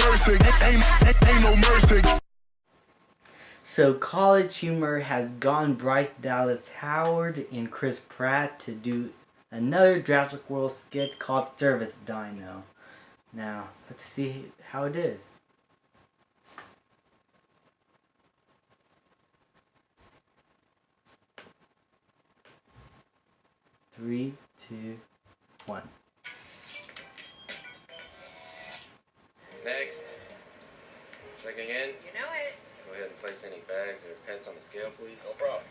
mercy. Ain't no mercy. So College Humor has gotten Bryce Dallas Howard and Chris Pratt to do another Jurassic World skit called Service Dino. Now, let's see how it is. Three, two, one. Next. Checking in. You know it. Go ahead and place any bags or pets on the scale, please. No problem.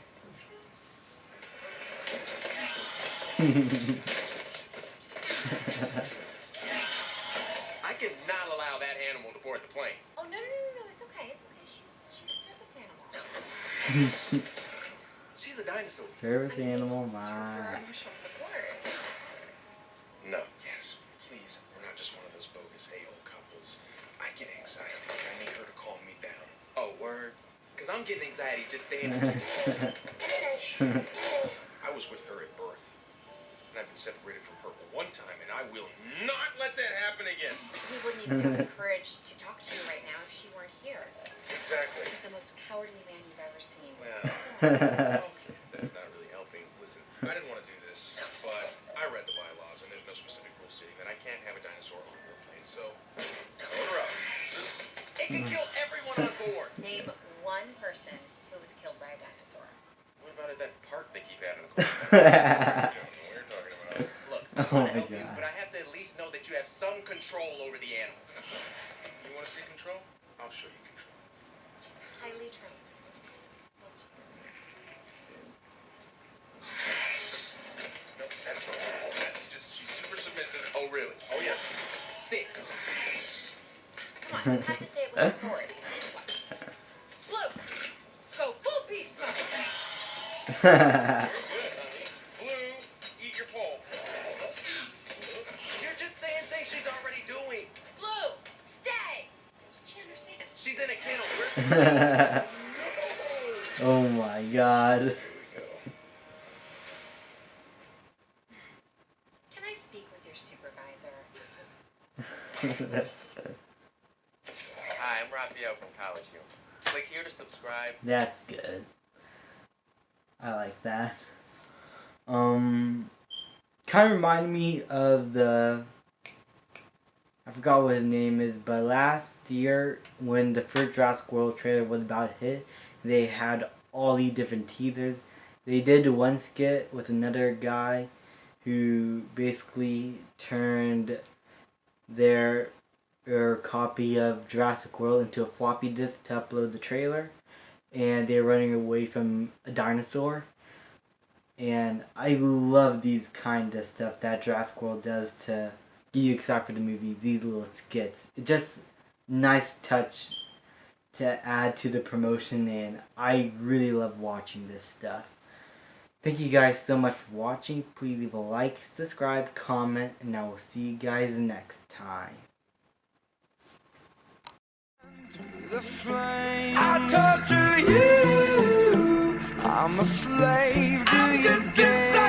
I cannot allow that animal to board the plane. Oh, no, it's okay, She's a service animal. She's a dinosaur. Service animal, For my. emotional support. No. Yes, please. We're not just one of those bogus a-hole couples. I get anxiety. I need her to calm me down. Oh, word? Because I'm getting anxiety just staying here. I was with her at birth. And I've been separated from her one time, and I will not let that happen again. We wouldn't even have the courage to talk to you right now if she weren't here. Exactly. He's the most cowardly man you've ever seen. Well, okay, that's not really helping. Listen, I didn't want to do this, but I read the bylaws, and there's no specific rule stating that I can't have a dinosaur on board plane, so load her up. It can kill everyone on board. Name one person who was killed by a dinosaur. What about at that park they keep having? I don't know what you're talking about. Look, I Oh want to my help you, God. but I have to at least know that you have some control over the animal. You want to see control? I'll show you control. She's highly trained. No, that's not all. That's just, she's super submissive. Oh, really? Oh, yeah. Sick. Come on, you have to say it with authority. Blue, go full beast mode. You're good, honey. Blue, eat your pole. You're just saying things she's already doing. Blue, stay. She understands. She's in a kennel. Where's Oh my god. Here we go. Can I speak with your supervisor? Hi, I'm Raphael from College Humor. Click here to subscribe. That's good. I like that. Kind of reminded me of the, I forgot what his name is, but last year when the first Jurassic World trailer was about to hit, they had all these different teasers. They did one skit with another guy who basically turned their copy of Jurassic World into a floppy disk to upload the trailer, and they're running away from a dinosaur. And I love these kind of stuff that Jurassic World does to get you excited for the movie, these little skits. It's just nice touch to add to the promotion, and I really love watching this stuff. Thank you guys so much for watching. Please leave a like, subscribe, comment, and I will see you guys next time. The flame. I torture you. I'm a slave. Do you get it?